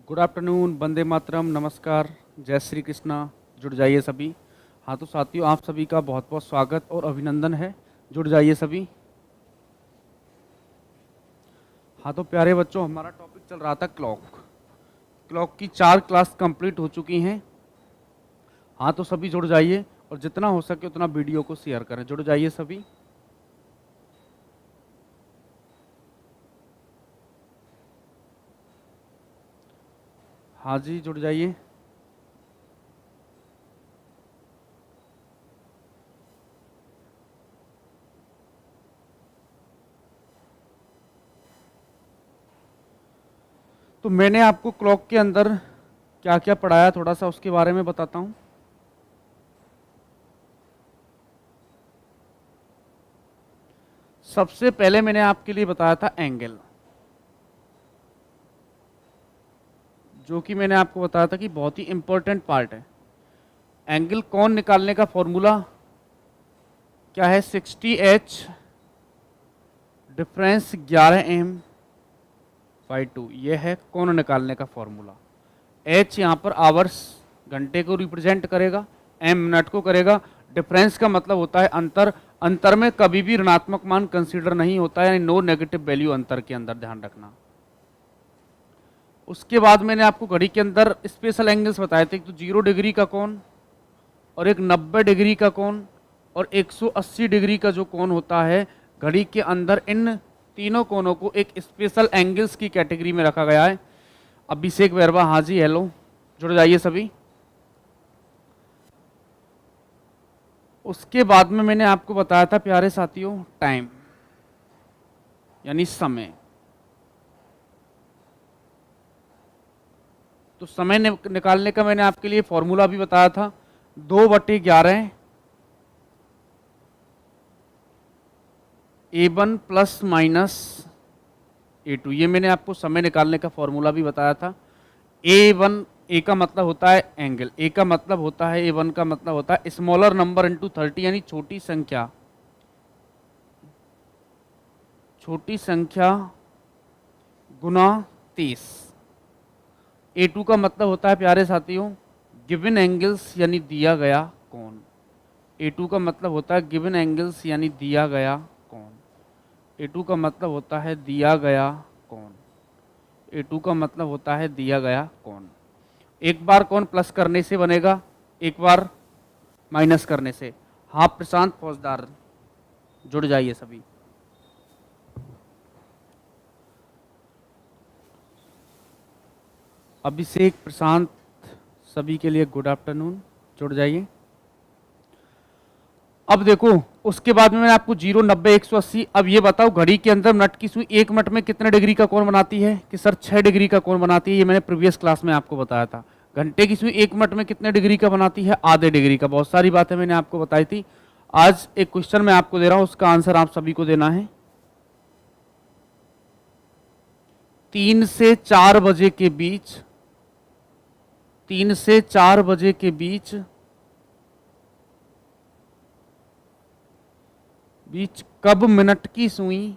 Good afternoon, Vande Mataram, नमस्कार, जय श्री कृष्णा। जुड़ जाइए सभी। हाँ तो साथियों, आप सभी का बहुत बहुत स्वागत और अभिनंदन है। जुड़ जाइए सभी। हाँ तो प्यारे बच्चों, हमारा टॉपिक चल रहा था क्लॉक। क्लॉक की 4 क्लास कंप्लीट हो चुकी हैं। हाँ तो सभी जुड़ जाइए और जितना हो सके उतना वीडियो को शेयर करें। जुड़ जाइए सभी। हाँ जी, जुड़ जाइए। तो मैंने आपको क्लॉक के अंदर क्या क्या पढ़ाया, थोड़ा सा उसके बारे में बताता हूँ। सबसे पहले मैंने आपके लिए बताया था एंगल, जो कि मैंने आपको बताया था कि बहुत ही इंपॉर्टेंट पार्ट है। एंगल कौन निकालने का फॉर्मूला क्या है? 60H डिफरेंस 11m/2, ये है कोण निकालने का फॉर्मूला। H यहाँ पर आवर्स घंटे को रिप्रेजेंट करेगा, m मिनट को करेगा। डिफरेंस का मतलब होता है अंतर। अंतर में कभी भी ऋणात्मक मान कंसीडर नहीं होता है, यानी नो नेगेटिव वैल्यू अंतर के अंदर, ध्यान रखना। उसके बाद मैंने आपको घड़ी के अंदर स्पेशल एंगल्स बताए थे, एक तो 0 डिग्री का कोण और एक 90 डिग्री का कोण और 180 डिग्री का जो कोण होता है घड़ी के अंदर, इन तीनों कोणों को एक स्पेशल एंगल्स की कैटेगरी में रखा गया है। अभिषेक वैरवा, हाँ जी, हेलो, जुड़ जाइए सभी। उसके बाद में मैंने आपको बताया था प्यारे साथियों, टाइम यानी समय। तो समय निकालने का मैंने आपके लिए फॉर्मूला भी बताया था, 2/11 A1 प्लस माइनस A2। ये मैंने आपको समय निकालने का फॉर्मूला भी बताया था। A1, ए का मतलब होता है एंगल, ए का मतलब होता है, A1 का मतलब होता है स्मॉलर नंबर इंटू 30, यानी छोटी संख्या गुना 30। A2 का मतलब होता है प्यारे साथियों गिवन एंगल्स, यानी दिया गया कोण। A2 का मतलब होता है गिवन एंगल्स, यानी दिया गया कोण। A2 का मतलब होता है दिया गया कोण। A2 का मतलब होता है दिया गया कोण। एक बार कोण प्लस करने से बनेगा, एक बार माइनस करने से। हाँ प्रशांत फौजदार, जुड़ जाइए सभी। अभिषेक, प्रशांत, सभी के लिए गुड आफ्टरनून, जुड़ जाइए। अब देखो, उसके बाद में मैंने आपको 0, 90, 180। अब ये बताओ घड़ी के अंदर मिनट की सुई 1 मिनट में कितने डिग्री का कोण बनाती है? कि सर 6 डिग्री का कोण बनाती है। ये मैंने प्रीवियस क्लास में आपको बताया था। घंटे की सुई 1 मिनट में कितने डिग्री का बनाती है? आधे डिग्री का। बहुत सारी बातें मैंने आपको बताई थी। आज एक क्वेश्चन मैं आपको दे रहा हूं, उसका आंसर आप सभी को देना है। 3 से 4 बजे के बीच, 3 से 4 बजे के बीच कब मिनट की सुई,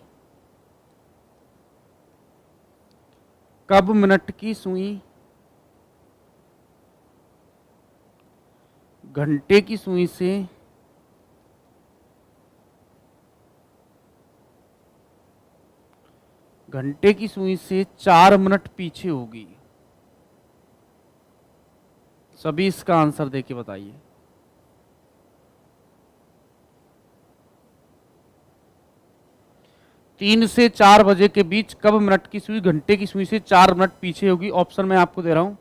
कब मिनट की सुई घंटे की सुई से घंटे की सुई से 4 मिनट पीछे होगी? सभी इसका आंसर देके बताइए। तीन से 4 बजे के बीच कब मिनट की सुई घंटे की सुई से 4 मिनट पीछे होगी? ऑप्शन मैं आपको दे रहा हूं।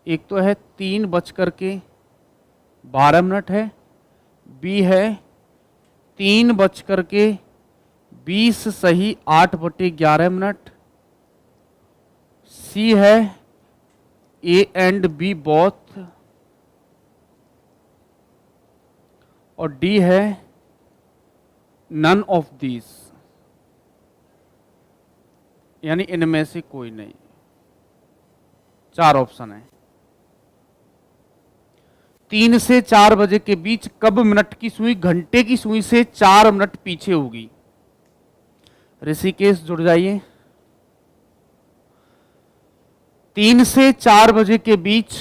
एक तो है 3:12 है, बी है 3:20 सही 8/11, सी है ए एंड बी बोथ, और डी है नन ऑफ दीज, यानी इनमें से कोई नहीं। 4 ऑप्शन है। 3 से 4 बजे के बीच कब मिनट की सुई घंटे की सुई से 4 मिनट पीछे होगी? ऋषिकेश, जुड़ जाइए। 3 से 4 बजे के बीच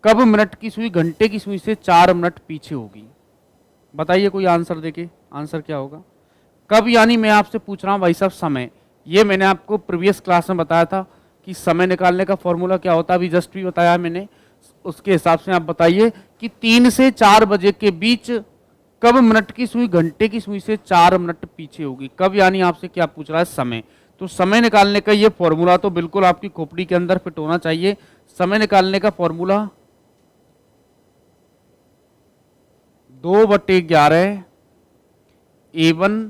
कब मिनट की सुई घंटे की सुई से 4 मिनट पीछे होगी? बताइए कोई आंसर देके, आंसर क्या होगा? कब यानी मैं आपसे पूछ रहा हूं भाई साहब समय, ये मैंने आपको प्रीवियस क्लास में बताया था कि समय निकालने का फॉर्मूला क्या होता है, अभी जस्ट भी बताया मैंने। उसके हिसाब से आप बताइए कि 3 से 4 बजे के बीच कब मिनट की सुई घंटे की सुई से 4 मिनट पीछे होगी? कब यानी आपसे क्या पूछ रहा है? समय। तो समय निकालने का ये फॉर्मूला तो बिल्कुल आपकी खोपड़ी के अंदर फिट होना चाहिए। समय निकालने का formula 2/11 A1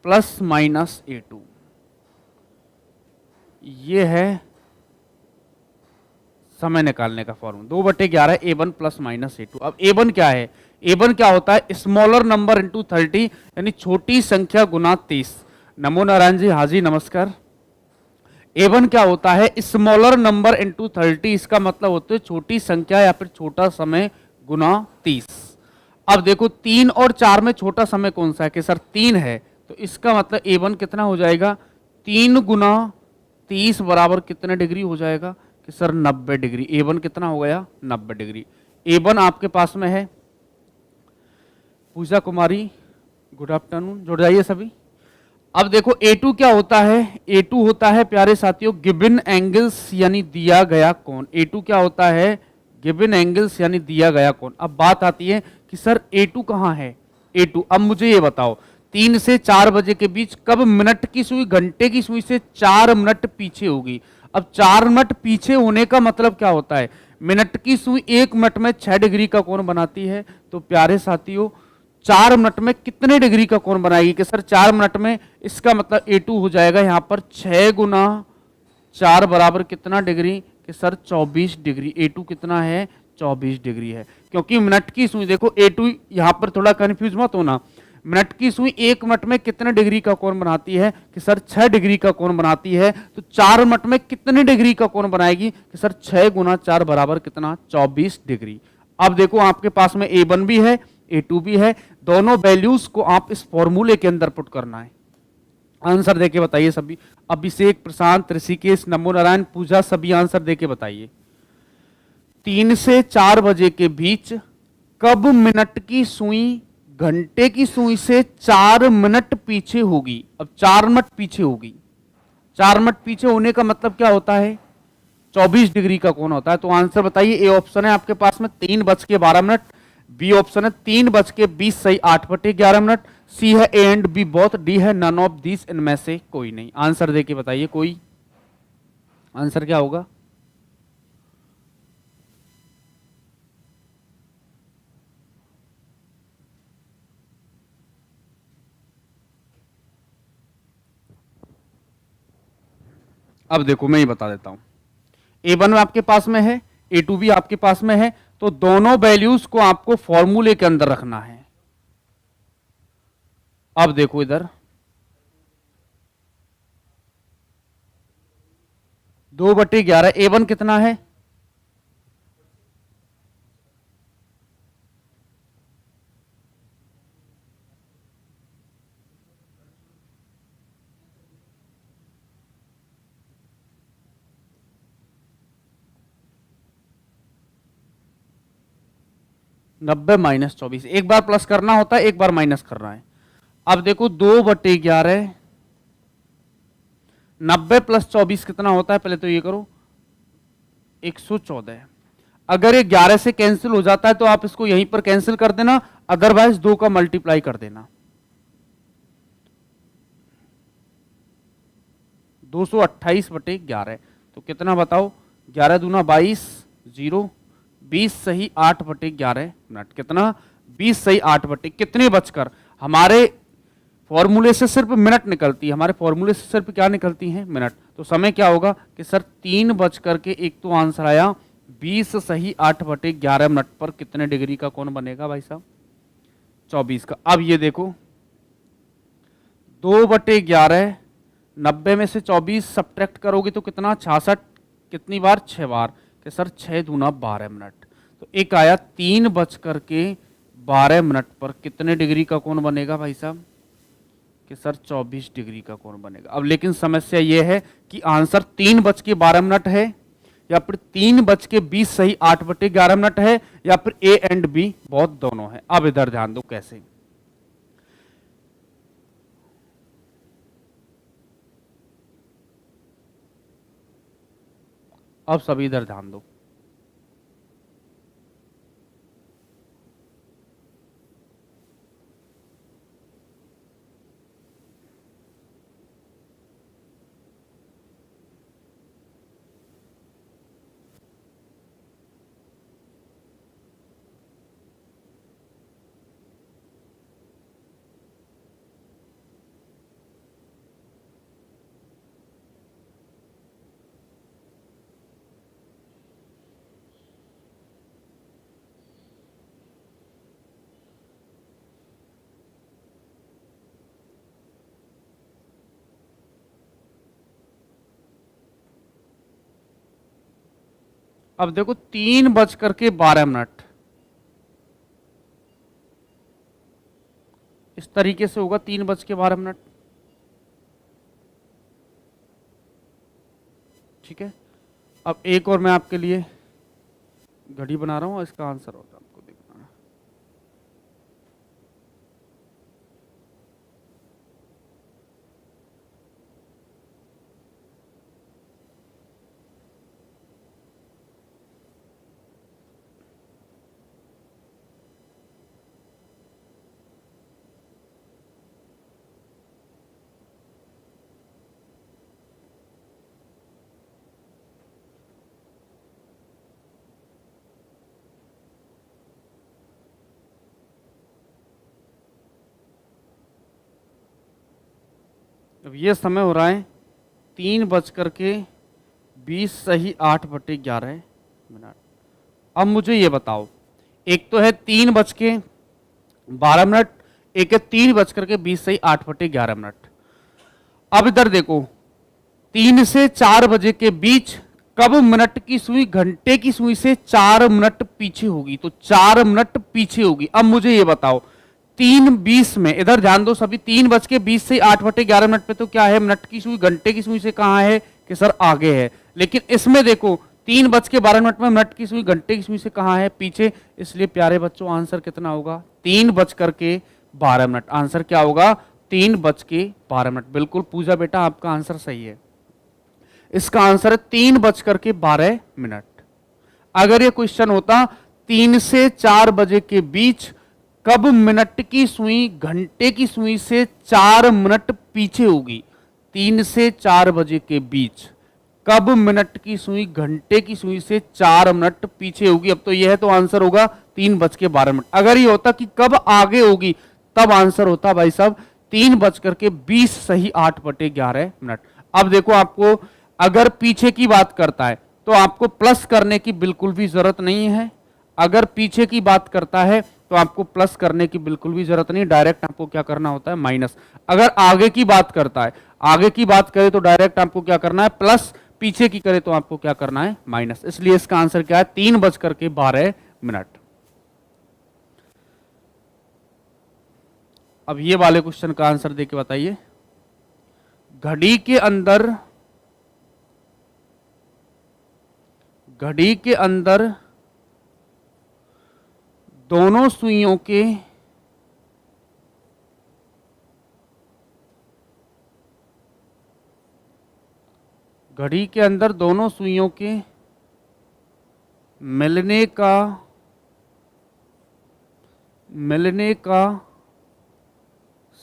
plus minus A2, ये है समय निकालने का formula. 2/11 A1 plus minus A2। अब A1 क्या है? A1 क्या होता है? स्मॉलर नंबर इंटू 30, यानी छोटी संख्या गुना 30। नमो नारायण जी, हाजी नमस्कार। A1 क्या होता है? स्मॉलर नंबर इंटू 30, इसका मतलब होता है छोटी संख्या या फिर छोटा समय गुना 30। अब देखो 3 और 4 में छोटा समय कौन सा है? कि सर 3 है, तो इसका मतलब A1 कितना हो जाएगा? 3 गुना 30 बराबर कितने डिग्री हो जाएगा? कि सर 90 डिग्री। A1 कितना हो गया? 90 डिग्री। A1 आपके पास में है। पूजा कुमारी, गुड आफ्टरनून, जुड़ जाइए सभी। अब देखो A2 क्या होता है? A2 होता है प्यारे साथियों गिवन एंगल्स यानी दिया गया कोण। A2 क्या होता है? गिवन एंगल्स यानी दिया गया कोण। अब बात आती है कि सर A2 कहाँ है? A2, अब मुझे ये बताओ 3 से 4 बजे के बीच कब मिनट की सुई घंटे की सुई से 4 मिनट पीछे होगी? अब 4 मिनट पीछे होने का मतलब क्या होता है? मिनट की सुई 1 मिनट में 6 डिग्री का कोण बनाती है। तो प्यारे साथियों 4 मिनट में कितने डिग्री का कोण बनाएगी? कि सर 4 मिनट में, इसका मतलब A2 हो जाएगा यहां पर 6 गुना 4 बराबर कितना डिग्री? कि सर 24 डिग्री। A2 कितना है? 24 डिग्री है। क्योंकि मिनट की सुई, देखो A2 यहां पर थोड़ा कंफ्यूज मत होना, मिनट की सुई 1 मिनट में कितने डिग्री का कोण बनाती है? कि सर 6 डिग्री का कोण बनाती है। तो 4 मिनट में कितने डिग्री का कोण बनाएगी? कि सर 6 गुना 4 बराबर कितना? 24 डिग्री। अब देखो आपके पास में A1 भी है, A2 भी है, दोनों वैल्यूज को आप इस फॉर्मूले के अंदर पुट करना है। आंसर देके बताइए सभी। अभिषेक, प्रशांत, ऋषिकेश, नमो नारायण, पूजा, सभी आंसर देके बताइए। 3 से 4 बजे के बीच कब मिनट की सुई घंटे की सुई से 4 मिनट पीछे होगी? अब 4 मिनट पीछे होगी। 4 मिनट पीछे होने का मतलब क्या होता है? 24 डिग्री का कोण होता है। तो आंसर बताइए। ए ऑप्शन है आपके पास में 3:12, बी ऑप्शन है 3:20 सही 8/11, सी है A and B both, D है नन ऑफ दिस, इनमें से कोई नहीं। आंसर देके बताइए कोई। आंसर क्या होगा? अब देखो मैं ये बता देता हूं। A1 आपके पास में है, A2 भी आपके पास में है, तो दोनों वैल्यूज को आपको फॉर्मूले के अंदर रखना है। अब देखो इधर 2/11, A1 कितना है? नब्बे माइनस 24, एक बार प्लस करना होता है, एक बार माइनस करना है। अब देखो 2/11, 90 प्लस 24 कितना होता है? पहले तो ये करो 114। अगर ये 11 से कैंसिल हो जाता है तो आप इसको यहीं पर कैंसिल कर देना, अदरवाइज 2 का मल्टीप्लाई कर देना। 228/11, तो कितना बताओ? 11 दूना 22, 0, 20 सही 8/11 मिनट। कितना? 20 सही 8 कितने बचकर? हमारे फॉर्मूले से सिर्फ मिनट निकलती है, हमारे फॉर्मूले से सिर्फ क्या निकलती है? मिनट। तो समय क्या होगा? कि सर 3 एक तो आंसर आया 20 सही 8/11 मिनट पर कितने डिग्री का कोण बनेगा भाई साहब? 24 का। अब ये देखो 2/11, 90 में से 24 सब्ट्रैक्ट करोगे तो कितना? 66। कितनी बार? 6 बार। कि सर 6 दूना 12 मिनट। तो एक आया 3:12 पर कितने डिग्री का कोण बनेगा भाई साहब? कि सर 24 डिग्री का कोण बनेगा। अब लेकिन समस्या यह है कि आंसर 3:12 है, या फिर 3:20 सही 8/11 है, या फिर ए एंड बी बहुत दोनों है। अब इधर ध्यान दो कैसे। अब सभी इधर ध्यान दो। अब देखो 3:12, इस तरीके से होगा 3:12। ठीक है, अब एक और मैं आपके लिए घड़ी बना रहा हूं, इसका आंसर होता है आपको देखना है। अब ये समय हो रहा है 3:20 सही 8/11। अब मुझे ये बताओ, एक तो है 3:12, एक है 3:20 सही 8/11। अब इधर देखो 3 से 4 बजे के बीच कब मिनट की सुई घंटे की सुई से 4 मिनट पीछे होगी, तो 4 मिनट पीछे होगी। अब मुझे ये बताओ 3:20 में, इधर ध्यान दो सभी, 3:20 से 8/11 पे तो क्या है, मिनट की सुई घंटे की सुई से कहां है कि सर आगे है। लेकिन इसमें देखो 3:12 में मिनट की सुई घंटे की सुई से कहां है, पीछे। इसलिए प्यारे बच्चों आंसर कितना होगा, 3:12। आंसर क्या होगा, 3:12। बिल्कुल पूजा बेटा आपका आंसर सही है, इसका आंसर है 3:12। अगर ये क्वेश्चन होता 3 से 4 बजे के बीच कब मिनट की सुई घंटे की सुई से 4 मिनट पीछे होगी, 3 से 4 बजे के बीच कब मिनट की सुई घंटे की सुई से 4 मिनट पीछे होगी, अब तो यह है तो आंसर होगा 3:12। अगर ये होता कि कब आगे होगी, तब आंसर होता भाई साहब 3:20 सही 8/11। अब देखो आपको अगर पीछे की बात करता है तो आपको प्लस करने की बिल्कुल भी जरूरत नहीं है। अगर पीछे की बात करता है तो आपको प्लस करने की बिल्कुल भी जरूरत नहीं, डायरेक्ट आपको क्या करना होता है, माइनस। अगर आगे की बात करता है, आगे की बात करे तो डायरेक्ट आपको क्या करना है, प्लस। पीछे की करे तो आपको क्या करना है, माइनस। इसलिए इसका आंसर क्या है, 3:12। अब ये वाले क्वेश्चन का आंसर देके बताइए। घड़ी के अंदर दोनों सुइयों के घड़ी के अंदर दोनों सुइयों के मिलने का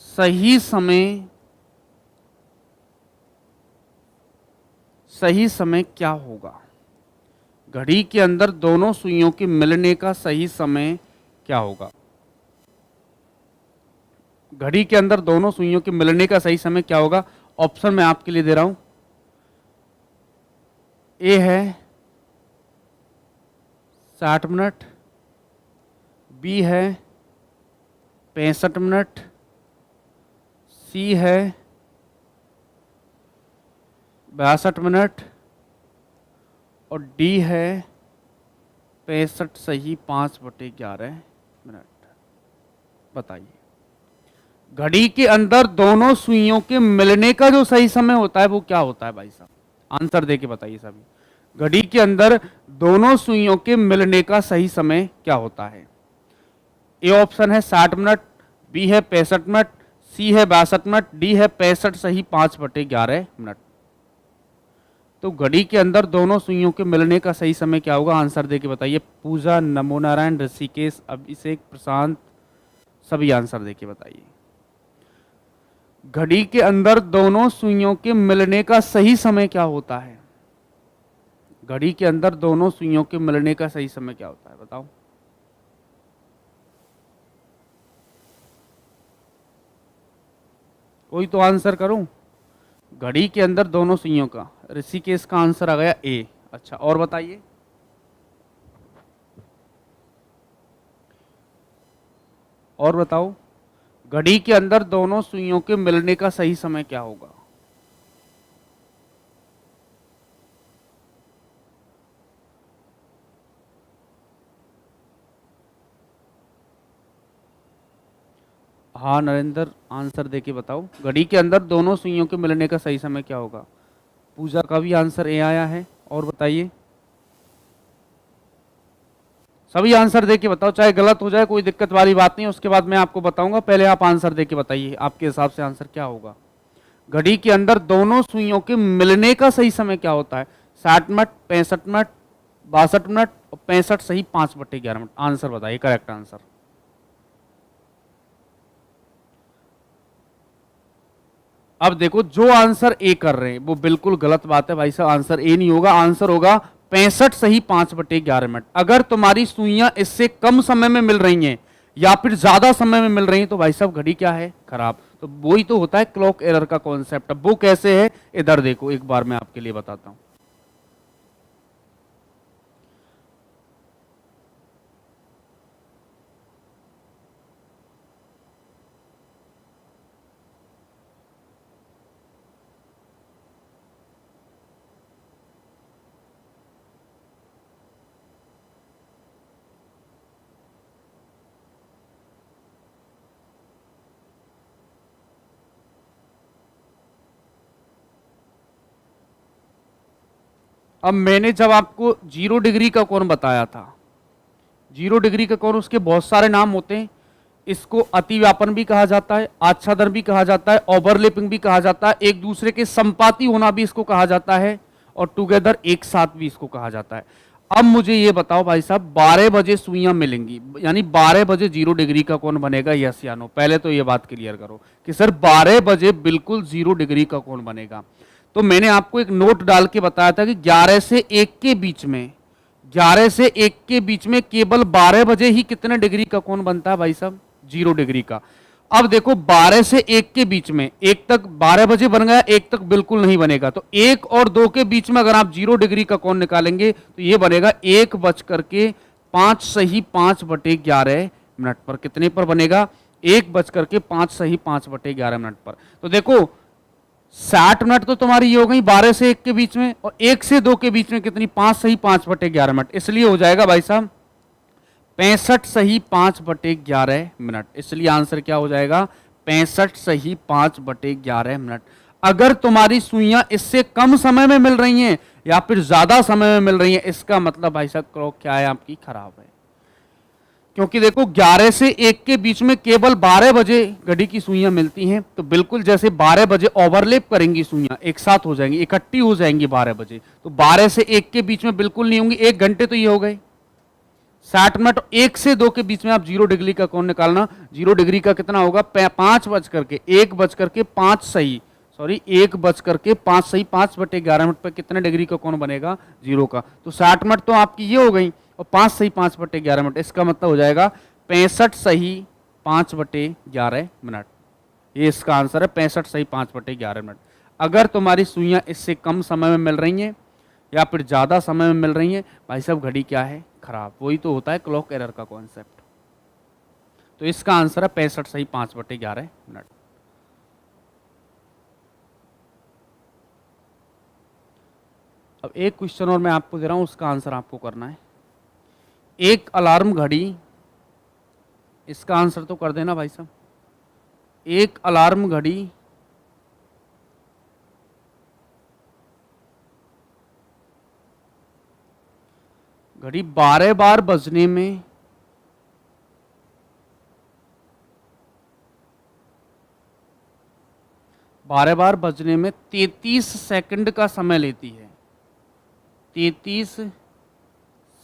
सही समय क्या होगा। घड़ी के अंदर दोनों सुइयों के मिलने का सही समय क्या होगा। घड़ी के अंदर दोनों सुइयों के मिलने का सही समय क्या होगा। ऑप्शन मैं आपके लिए दे रहा हूं। ए है 60 मिनट, बी है 65 मिनट, सी है 62 मिनट और डी है 65 सही 5/11। बताइए घड़ी के अंदर दोनों सुइयों के मिलने का जो सही समय होता है वो क्या होता है भाई साहब, आंसर देके बताइए सभी। घड़ी के अंदर दोनों सुइयों के मिलने का सही समय क्या होता है? ए ऑप्शन है 60 मिनट, बी है 65 मिनट, सी है 62 मिनट, डी है 65 सही 5/11 मिनट। तो घड़ी के अंदर दोनों सुइयों के मिलने का सही समय क्या होगा? आंसर देके बताइए। पूजा, नमो नारायण, ऋषिकेश, अभिषेक, प्रशांत, सभी आंसर देके बताइए। घड़ी के अंदर दोनों सुइयों के मिलने का सही समय क्या होता है? घड़ी के अंदर दोनों सुइयों के मिलने का सही समय क्या होता है? बताओ। कोई तो आंसर करूं। घड़ी के अंदर दोनों सुइयों का, ऋषिकेश का आंसर आ गया ए। अच्छा, और बताइए। और बताओ, घड़ी के अंदर दोनों सुइयों के मिलने का सही समय क्या होगा? हाँ नरेंद्र, आंसर देके बताओ। घड़ी के अंदर दोनों सुइयों के मिलने का सही समय क्या होगा? पूजा का भी आंसर ए आया है। और बताइए। सभी आंसर देके बताओ, चाहे गलत हो जाए कोई दिक्कत वाली बात नहीं, उसके बाद मैं आपको बताऊंगा। पहले आप आंसर देके बताइए, आपके हिसाब से आंसर क्या होगा? घड़ी के अंदर दोनों सुइयों के मिलने का सही समय क्या होता है? 60 मिनट, 65 मिनट, 62 मिनट और 65 सही 5/11 मिनट। आंसर बताइए, करेक्ट आंसर। अब देखो, जो आंसर ए कर रहे हैं वो बिल्कुल गलत बात है भाई साहब। आंसर ए नहीं होगा, आंसर होगा 65 सही 5/11 मिनट। अगर तुम्हारी सुइयां इससे कम समय में मिल रही हैं या फिर ज्यादा समय में मिल रही हैं तो भाई साहब घड़ी क्या है? खराब। तो वही तो होता है क्लॉक एरर का कॉन्सेप्ट। अब वो कैसे है, इधर देखो, एक बार मैं आपके लिए बताता हूं। अब मैंने जब आपको 0 डिग्री का कोण बताया था, 0 डिग्री का कोण, उसके बहुत सारे नाम होते हैं। इसको अतिव्यापन भी कहा जाता है, आच्छादन भी कहा जाता है, ओवरलैपिंग भी कहा जाता है, एक दूसरे के संपाती होना भी इसको कहा जाता है, और टुगेदर एक साथ भी इसको कहा जाता है। अब मुझे ये बताओ भाई साहब, 12 बजे सुइयां मिलेंगी, यानी 12 बजे 0 डिग्री का कोण बनेगा, यस या नो? पहले तो ये बात क्लियर करो कि सर 12 बजे बिल्कुल 0 डिग्री का कोण बनेगा। तो मैंने आपको एक नोट डाल के बताया था कि 11 से 1 के बीच में, 11 से 1 के बीच में केवल 12 बजे ही कितने डिग्री का कोण बनता है भाई साहब? 0 डिग्री का। अब देखो, 12 से 1 के बीच में, 1 तक 12 बजे बन गया, 1 तक बिल्कुल नहीं बनेगा। तो 1 और 2 के बीच में अगर आप 0 डिग्री का कोण निकालेंगे तो ये बनेगा 1:05 सही 5/11 मिनट पर। कितने पर बनेगा? 1:05 सही 5/11 मिनट पर। तो देखो, 60 मिनट तो तुम्हारी ये हो गई 12 से 1 के बीच में, और 1 से 2 के बीच में कितनी? 5 सही 5/11 मिनट। इसलिए हो जाएगा भाई साहब 65 सही 5/11 मिनट। इसलिए आंसर क्या हो जाएगा? 65 सही 5/11 मिनट। अगर तुम्हारी सुइयां इससे कम समय में मिल रही हैं या फिर ज्यादा समय में मिल रही हैं, इसका मतलब भाई साहब क्लॉक क्या है? आपकी खराब है। क्योंकि देखो, 11 से 1 के बीच में केवल 12 बजे घड़ी की सुइयां मिलती हैं। तो बिल्कुल जैसे 12 बजे ओवरलैप करेंगी सुइयां, एक साथ हो जाएंगी, इकट्ठी हो जाएंगी 12 बजे, तो 12 से 1 के बीच में बिल्कुल नहीं होंगी। 1 घंटे तो ये हो गए। 60 मिनट, 1 से 2 के बीच में आप 0 डिग्री का कोण निकालना। 0 डिग्री का कितना होगा? 1:05 सही, सॉरी 1:05 सही 5/11 मिनट पर कितने डिग्री का कोण बनेगा? 0 का। तो 60 मिनट तो आपकी ये हो गई, और 5 सही 5/11 मिनट, इसका मतलब हो जाएगा 65 सही 5/11 मिनट। ये इसका आंसर है, 65 सही 5/11 मिनट। अगर तुम्हारी सुइयां इससे कम समय में मिल रही हैं या फिर ज्यादा समय में मिल रही हैं, भाई साहब घड़ी क्या है? खराब। वही तो होता है क्लॉक एरर का कॉन्सेप्ट। तो इसका आंसर है 65 सही 5/11 मिनट। अब एक क्वेश्चन और मैं आपको दे रहा हूं, उसका आंसर आपको करना है। एक अलार्म घड़ी, इसका आंसर तो कर देना भाई साहब। एक अलार्म घड़ी घड़ी 12 बार बजने में बारह बार बजने में 33 सेकंड का समय लेती है। 33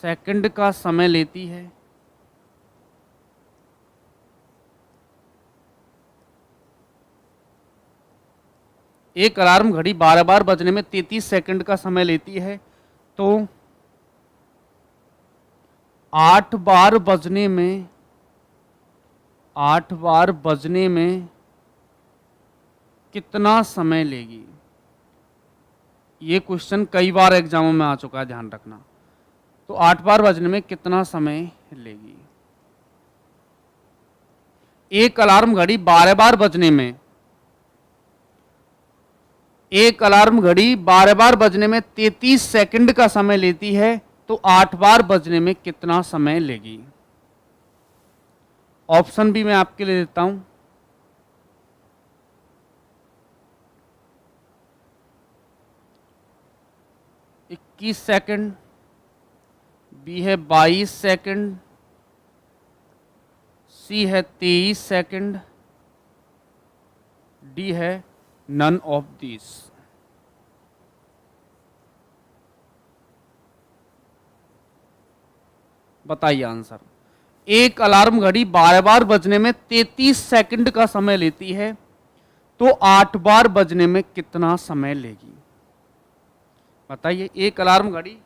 सेकंड का समय लेती है। एक अलार्म घड़ी 12 बार बजने में 33 सेकंड का समय लेती है, तो 8 बार बजने में कितना समय लेगी? ये क्वेश्चन कई बार एग्जामों में आ चुका है, ध्यान रखना। तो 8 बार बजने में कितना समय लेगी? एक अलार्म घड़ी 12 बार बजने में 33 सेकंड का समय लेती है, तो 8 बार बजने में कितना समय लेगी? ऑप्शन भी मैं आपके लिए देता हूं। 21 सेकंड, बी है 22 सेकंड, सी है 23 सेकंड, डी है नन ऑफ दिस। बताइए आंसर। एक अलार्म घड़ी 12 बार बजने में 33 सेकंड का समय लेती है, तो 8 बार बजने में कितना समय लेगी? बताइए। एक अलार्म घड़ी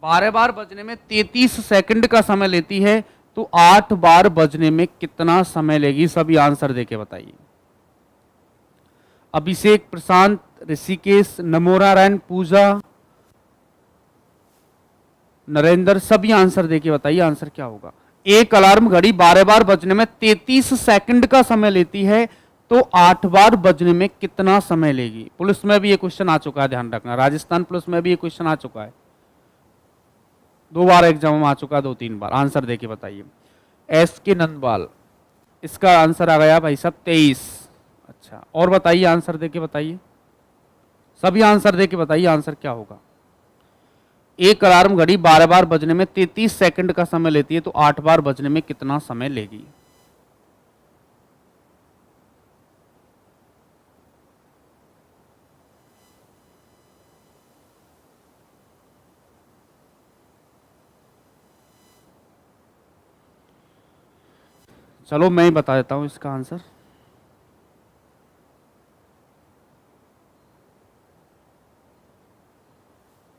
12 बार बजने में 33 सेकंड का समय लेती है, तो 8 बार बजने में कितना समय लेगी? सभी आंसर देके बताइए। अभिषेक, प्रशांत, ऋषिकेश, नमोरा रैन, पूजा, नरेंद्र, सभी आंसर देके बताइए आंसर क्या होगा। एक अलार्म घड़ी 12 बार बजने में 33 सेकंड का समय लेती है, तो 8 बार बजने में कितना समय लेगी? पुलिस में भी ये क्वेश्चन आ चुका है, ध्यान रखना। राजस्थान पुलिस में भी ये क्वेश्चन आ चुका है, 2 बार एग्जाम में आ चुका है, 2-3 बार। आंसर देके बताइए। एस के नंदवाल, इसका आंसर आ गया भाई साहब 23। अच्छा, और बताइए, आंसर देके बताइए। सभी आंसर देके बताइए आंसर क्या होगा। एक अलार्म घड़ी 12 बार बजने में 33 सेकंड का समय लेती है, तो 8 बार बजने में कितना समय लेगी? चलो मैं ही बता देता हूं इसका आंसर।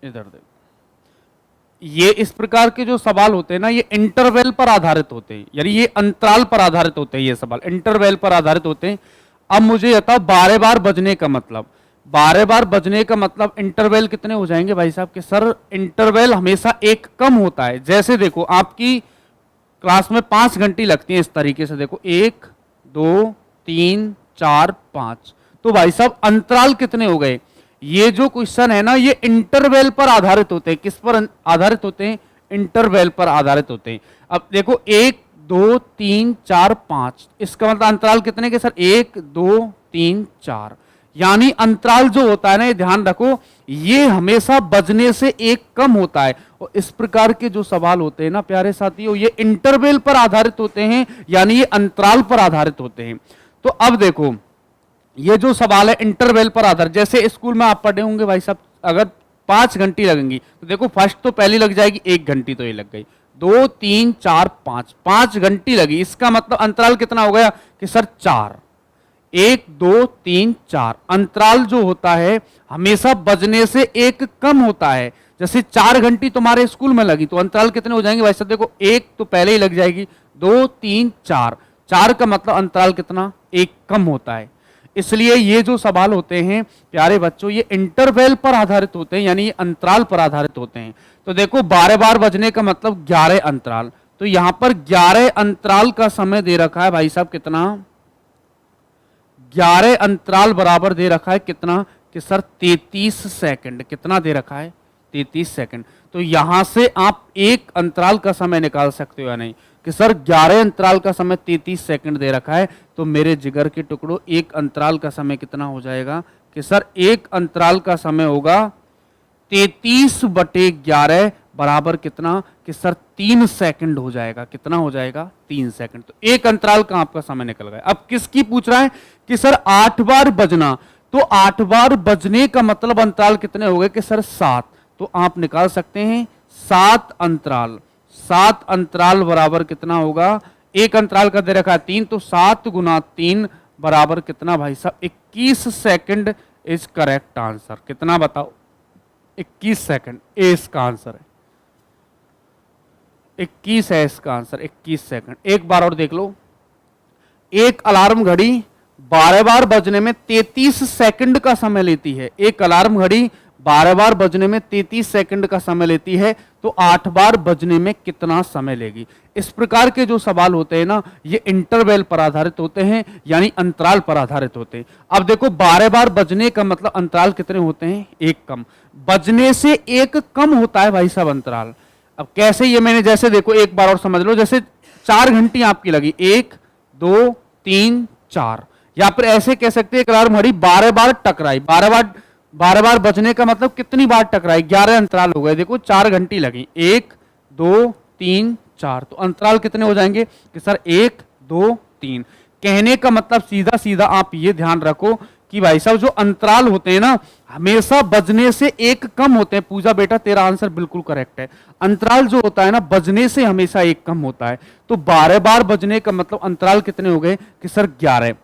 इधर देखो, ये इस प्रकार के जो सवाल होते हैं ना, ये इंटरवल पर आधारित होते हैं, यानी ये अंतराल पर आधारित होते हैं। ये सवाल इंटरवल पर आधारित होते हैं। अब मुझे बताओ 12 बार बजने का मतलब, 12 बार बजने का मतलब इंटरवल कितने हो जाएंगे भाई साहब? के सर इंटरवल हमेशा एक कम होता है। जैसे देखो, आपकी क्लास में 5 घंटी लगती है, इस तरीके से देखो 1 2 3 4 5, तो भाई साहब अंतराल कितने हो गए? ये जो क्वेश्चन है ना, ये इंटरवल पर आधारित होते हैं। किस पर आधारित होते हैं? इंटरवल पर आधारित होते हैं। अब देखो 1 2 3 4 5, इसका मतलब अंतराल कितने के सर? 1 2 3 4, यानी अंतराल जो होता है ना, ये ध्यान रखो, ये हमेशा बजने से एक कम होता है। और इस प्रकार के जो सवाल होते हैं ना प्यारे साथियों, ये इंटरवल पर आधारित होते हैं, यानी ये अंतराल पर आधारित होते हैं। तो अब देखो, ये जो सवाल है इंटरवल पर आधारित, जैसे स्कूल में आप पढ़े होंगे भाई साहब, अगर 5 घंटी लगेंगी, तो देखो फर्स्ट तो पहली लग जाएगी 1 घंटी, तो ये लग गई। 2 3 4 5, 5 घंटी लगी, इसका मतलब अंतराल कितना हो गया कि सर 4। 1 2 3 4, अंतराल जो होता है हमेशा बजने से एक कम होता है। जैसे 4 घंटी तुम्हारे स्कूल में लगी, तो अंतराल कितने हो जाएंगे भाई साहब? देखो 1 तो पहले ही लग जाएगी, 2 3 4, 4 का मतलब अंतराल कितना? एक कम होता है। इसलिए ये जो सवाल होते हैं प्यारे बच्चों, ये इंटरवल पर आधारित होते हैं, यानी ये अंतराल पर आधारित होते हैं। तो देखो 12 बार बजने का मतलब 11 अंतराल, तो यहां पर 11 अंतराल का समय दे रखा है भाई साहब कितना? 11 अंतराल बराबर दे रखा है कितना? कि सर 33 सेकंड। कितना दे रखा है? 33 सेकंड। तो यहां से आप एक अंतराल का समय निकाल सकते हो या नहीं? कि सर 11 अंतराल का समय 33 सेकंड दे रखा है, तो मेरे जिगर के टुकड़ो एक अंतराल का समय कितना हो जाएगा? कि सर एक अंतराल का समय होगा 33/11 बराबर कितना कि सर 3 सेकंड हो जाएगा। कितना हो जाएगा? 3 सेकंड। तो एक अंतराल का आपका समय निकल गया। अब किसकी पूछ रहा है कि सर 8 बार बजना, तो 8 बार बजने का मतलब अंतराल कितने हो गए कि सर 7। तो आप निकाल सकते हैं 7 अंतराल। 7 अंतराल बराबर कितना होगा? एक अंतराल का दे रखा है 3, तो 7 गुना 3 बराबर कितना भाई साहब? 21 सेकंड इज करेक्ट आंसर। कितना बताओ? 21 सेकंड ए इसका आंसर है। 21 है इसका आंसर, 21 सेकंड। एक बार और देख लो, एक अलार्म घड़ी 12 बार बजने में 33 सेकंड का समय लेती है। एक अलार्म घड़ी 12 बार बजने में 33 सेकंड का समय लेती है, तो 8 बार बजने में कितना समय लेगी? इस प्रकार के जो सवाल होते हैं ना, ये इंटरवल पर आधारित होते हैं, यानी अंतराल पर आधारित होते हैं। अब देखो 12 बार बजने का मतलब अंतराल कितने होते हैं? एक कम। बजने से एक कम होता है भाई साहब अंतराल। अब कैसे? ये मैंने जैसे देखो एक बार और समझ लो, जैसे 4 घंटी आपकी लगी, 1 2 3 4, या फिर ऐसे कह सकते हैं एक अलार्म घड़ी 12 बार टकराई। 12 बार बजने का मतलब कितनी बार टकराई? 11 अंतराल हो गए। देखो 4 घंटी लगी, 1 2 3 4, तो अंतराल कितने हो जाएंगे कि सर 1 2 3। कहने का मतलब सीधा सीधा आप ये ध्यान रखो कि भाई साहब जो अंतराल होते हैं ना, हमेशा बजने से एक कम होते हैं। पूजा बेटा तेरा आंसर बिल्कुल करेक्ट है। अंतराल जो होता है ना, बजने से हमेशा एक कम होता है। तो 12 बार बजने का मतलब अंतराल कितने हो गए कि सर 11।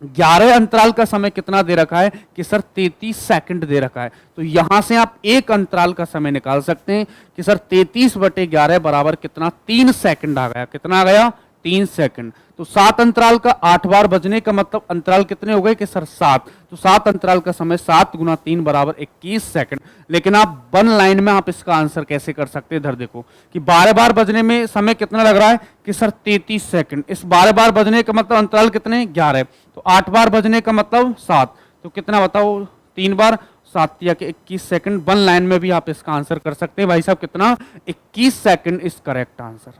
11 अंतराल का समय कितना दे रखा है कि सर 33 सेकंड दे रखा है। तो यहां से आप एक अंतराल का समय निकाल सकते हैं कि सर 33/11 बराबर कितना? 3 सेकंड आ गया। कितना आ गया? 3 सेकंड। तो 7 अंतराल का 8 बार बजने का मतलब अंतराल कितने हो गए कि सर 7। तो 7 अंतराल का समय 7 गुना 3 बराबर 21 सेकंड। लेकिन आप वन लाइन में आप इसका आंसर कैसे कर सकते हैं? इधर देखो कि 12 बार बजने में समय कितना लग रहा है कि सर 33 सेकंड। इस 12 बार बजने का मतलब अंतराल कितने? 11। तो 8 बार बजने का मतलब 7। तो कितना बताओ? 3 बार 7 या के 21 सेकंड। वन लाइन में भी आप इसका आंसर कर सकते हैं भाई साहब। कितना? 21 सेकंड इज करेक्ट आंसर।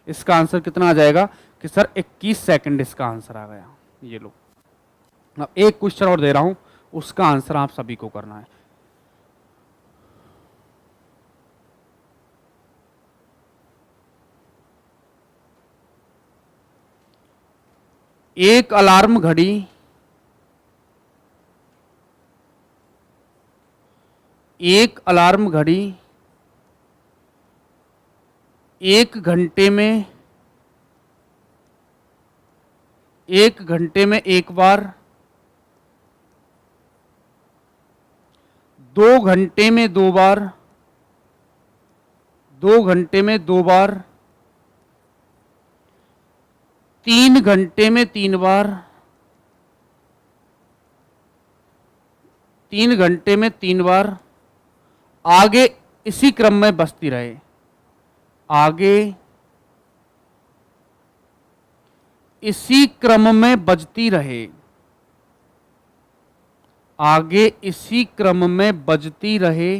इसका आंसर कितना आ जाएगा कि सर 21 सेकंड इसका आंसर आ गया। ये लो, अब एक क्वेश्चन और दे रहा हूं, उसका आंसर आप सभी को करना है। एक अलार्म घड़ी 1 घंटे में 1 बार, 2 घंटे में 2 बार, 2 घंटे में 2 बार, 3 घंटे में 3 बार, 3 घंटे में 3 बार, आगे इसी क्रम में बजती रहे। आगे इसी क्रम में बजती रहे। आगे इसी क्रम में बजती रहे,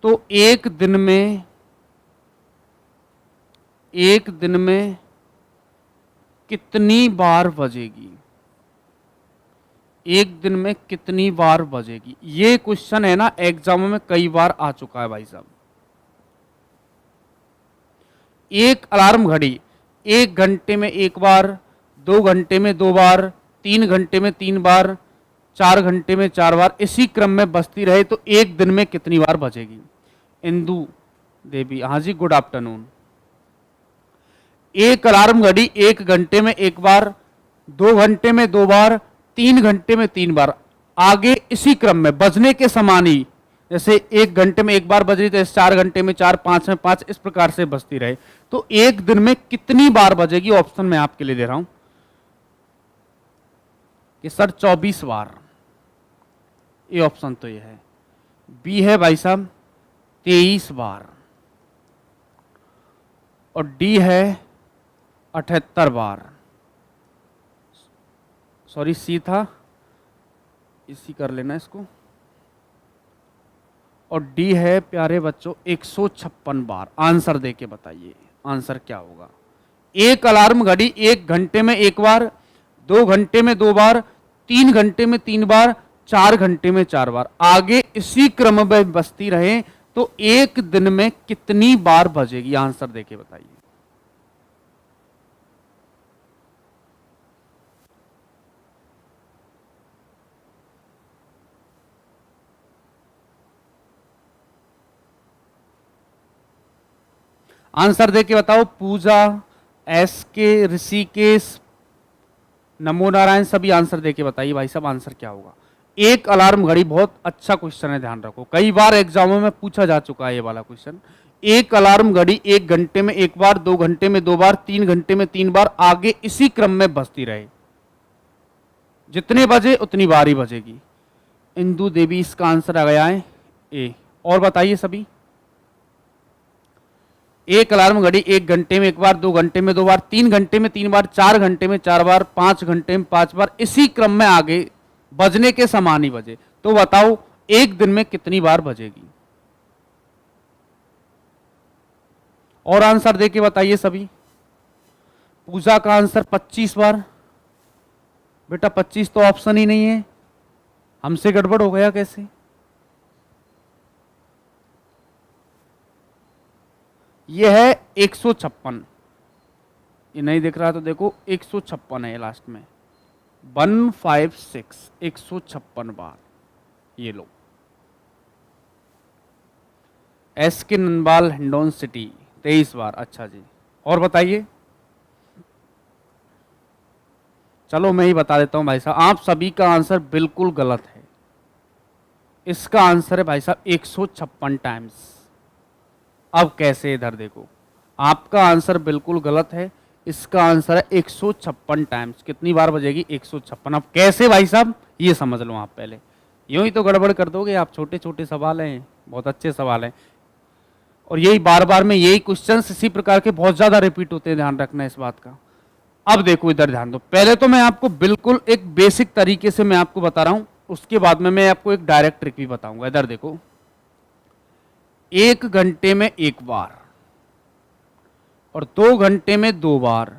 तो एक दिन में कितनी बार बजेगी? एक दिन में कितनी बार बजेगी? ये क्वेश्चन है ना, एग्जाम में कई बार आ चुका है भाई साहब। एक अलार्म घड़ी 1 घंटे में 1 बार, 2 घंटे में 2 बार, 3 घंटे में 3 बार, 4 घंटे में 4 बार, इसी क्रम में बजती रहे, तो एक दिन में कितनी बार बजेगी? इंदु देवी, हाँ जी, गुड आफ्टरनून। एक अलार्म घड़ी 1 घंटे में 1 बार, 2 घंटे में 2 बार, 3 घंटे में 3 बार, आगे इसी क्रम में बजने के समान ही, जैसे 1 घंटे में 1 बार बज रही, तो 4 घंटे में 4, 5 में 5, इस प्रकार से बजती रहे, तो एक दिन में कितनी बार बजेगी? ऑप्शन मैं आपके लिए दे रहा हूं कि सर 24 बार। ए ऑप्शन तो ये है। बी है भाई साहब 23 बार, और डी है 78 बार। सॉरी, सी था, इसी कर लेना इसको। और डी है प्यारे बच्चों 156 बार। आंसर देके बताइए आंसर क्या होगा। एक अलार्म घड़ी 1 घंटे में 1 बार, 2 घंटे में 2 बार, 3 घंटे में 3 बार, 4 घंटे में 4 बार, आगे इसी क्रम में बजती रहे तो एक दिन में कितनी बार बजेगी? आंसर देके बताइए। आंसर देके बताओ। पूजा, SK, ऋषिकेश, नमो नारायण, सभी आंसर देके बताइए भाई साहब आंसर क्या होगा। एक अलार्म घड़ी, बहुत अच्छा क्वेश्चन है, ध्यान रखो, कई बार एग्जामों में पूछा जा चुका है ये वाला क्वेश्चन। एक अलार्म घड़ी 1 घंटे में 1 बार, 2 घंटे में 2 बार, 3 घंटे में 3 बार, आगे इसी क्रम में बजती रहे, जितने बजे उतनी बार ही बजेगी। इंदु देवी, इसका आंसर आ गया है ए। और बताइए सभी। एक अलार्म घड़ी 1 घंटे में 1 बार, 2 घंटे में 2 बार, 3 घंटे में 3 बार, 4 घंटे में 4 बार, 5 घंटे में 5 बार, इसी क्रम में आगे बजने के समान ही बजे, तो बताओ एक दिन में कितनी बार बजेगी? और आंसर देके बताइए सभी। पूजा का आंसर 25 बार। बेटा 25 तो ऑप्शन ही नहीं है, हमसे गड़बड़ हो गया कैसे? यह है 156, ये नहीं दिख रहा तो देखो 156 है लास्ट में, 156, 156 बार। ये लो। SK नंदबाल, हिंडौन सिटी 23 बार। अच्छा जी, और बताइए। चलो मैं ही बता देता हूं भाई साहब, आप सभी का आंसर बिल्कुल गलत है। इसका आंसर है भाई साहब 156 टाइम्स। अब कैसे? इधर देखो, आपका आंसर बिल्कुल गलत है, इसका आंसर है 156 टाइम्स। कितनी बार बजेगी? 156। अब कैसे भाई साहब, ये समझ लो आप पहले, यूं ही तो गड़बड़ कर दोगे आप। छोटे छोटे सवाल हैं, बहुत अच्छे सवाल हैं, और यही बार बार में यही क्वेश्चन इसी प्रकार के बहुत ज्यादा रिपीट होते हैं, ध्यान रखना इस बात का। अब देखो इधर ध्यान दो, पहले तो मैं आपको बिल्कुल एक बेसिक तरीके से मैं आपको बता रहा हूं, उसके बाद में मैं आपको एक डायरेक्ट ट्रिक भी बताऊंगा। इधर देखो, 1 घंटे में 1 बार, और 2 घंटे में 2 बार,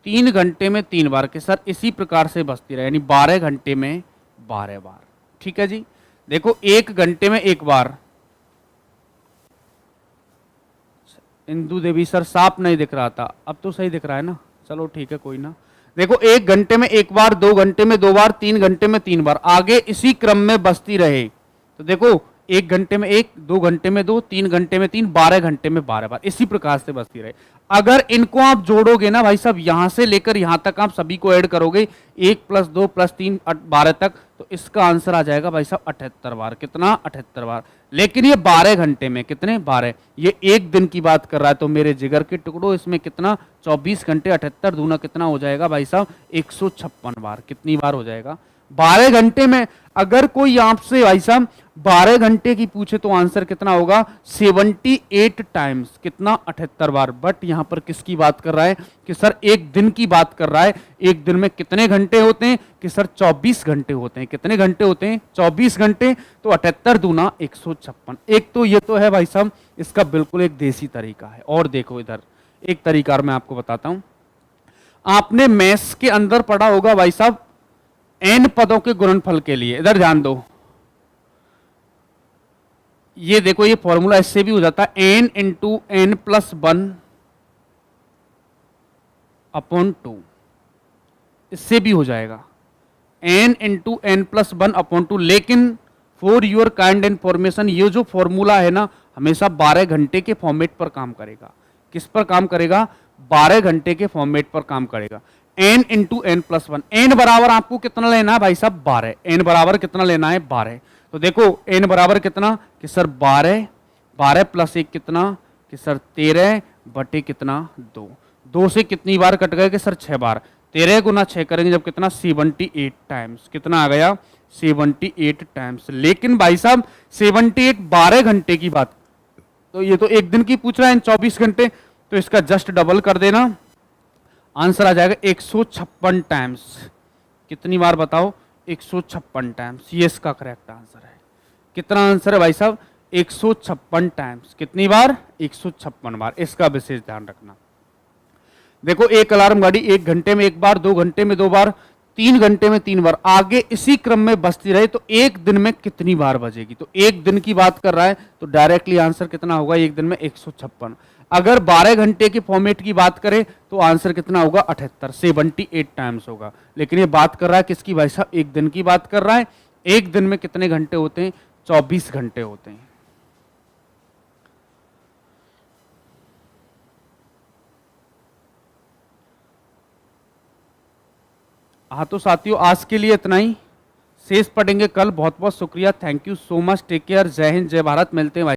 3 घंटे में 3 बार के सर इसी प्रकार से बजती रहे, यानी 12 घंटे में 12 बार। ठीक है जी। देखो 1 घंटे में 1 बार, इंदु देवी सर साफ नहीं दिख रहा था, अब तो सही दिख रहा है ना? चलो ठीक है, कोई ना। देखो 1 घंटे में 1 बार, 2 घंटे में 2 बार, 3 घंटे में 3 बार, आगे इसी क्रम में बजती रहे, तो देखो 1 घंटे में 1, 2 घंटे में 2, 3 घंटे में 3, 12 घंटे में 12 बार, इसी प्रकार से बजती रहे। अगर इनको आप जोड़ोगे ना भाई साहब, यहां से लेकर यहां तक आप सभी को ऐड करोगे, 1 + 2 + 3 12 तक, तो इसका आंसर आ जाएगा भाई साहब 78 बार। कितना? 78 बार। लेकिन ये 12 घंटे में कितने? 12। ये एक दिन की बात कर रहा है, तो मेरे जिगर के टुकड़ों, इसमें कितना? 24 घंटे, 78 दूना कितना हो जाएगा भाई साहब? 156 बार। कितनी बार हो जाएगा? 12 घंटे में। अगर कोई आपसे भाई साहब 12 घंटे की पूछे तो आंसर कितना होगा? 78 टाइम्स। कितना? 78 बार। बट यहां पर किसकी बात कर रहा है कि सर एक दिन की बात कर रहा है। एक दिन में कितने घंटे होते हैं कि सर 24 घंटे होते हैं। कितने घंटे होते हैं? 24 घंटे। तो 78 दूना 156। एक तो ये तो है भाई साहब, इसका बिल्कुल एक देसी तरीका है। और देखो इधर एक तरीका मैं आपको बताता हूं। आपने मैथ्स के अंदर पढ़ा होगा भाई साहब n पदों के गुणनफल के लिए। इधर ध्यान दो, ये देखो ये फॉर्मूला इससे भी हो जाता है, n × n + 1/2, इससे भी हो जाएगा n × n + 1/2। लेकिन फॉर योर काइंड इन्फॉर्मेशन, ये जो फॉर्मूला है ना, हमेशा 12 घंटे के फॉर्मेट पर काम करेगा। किस पर काम करेगा? 12 घंटे के फॉर्मेट पर काम करेगा। n × n + 1, n बराबर आपको कितना लेना है भाई साहब? 12। n बराबर कितना लेना है? 12। तो देखो n बराबर कितना कि सर 12, 12 + 1 कितना कि सर 13 बटे कितना 2। 2 से कितनी बार कट गए कि सर 6 बार। 13 × 6 करेंगे जब कितना? 78 टाइम्स। कितना आ गया? 78 टाइम्स। लेकिन भाई साहब 78 12 घंटे की बात, तो ये तो एक दिन की पूछ रहा है, 24 घंटे, तो इसका जस्ट डबल कर देना, आंसर आ जाएगा 156 टाइम्स। कितनी बार बताओ? 156 टाइम्स। ये इसका करेक्ट आंसर है। कितना आंसर है भाई साहब? 156 टाइम्स। कितनी बार? 156 बार। इसका विशेष ध्यान रखना। देखो एक अलार्म घड़ी 1 घंटे में 1 बार, 2 घंटे में 2 बार, 3 घंटे में 3 बार, आगे इसी क्रम में बजती रहे तो एक दिन में कितनी बार बजेगी? तो एक दिन की बात कर रहा है तो डायरेक्टली आंसर कितना होगा एक दिन में? 156। अगर 12 घंटे के फॉर्मेट की बात करें तो आंसर कितना होगा? 78, 78 टाइम्स होगा। लेकिन ये बात कर रहा है किसकी भाई साहब? एक दिन की बात कर रहा है। एक दिन में कितने घंटे होते हैं? 24 घंटे होते हैं। हाँ तो साथियों आज के लिए इतना ही, शेष पढ़ेंगे कल। बहुत बहुत शुक्रिया, thank you so much, take care, जय हिंद जय भारत, मिलते हैं भाई।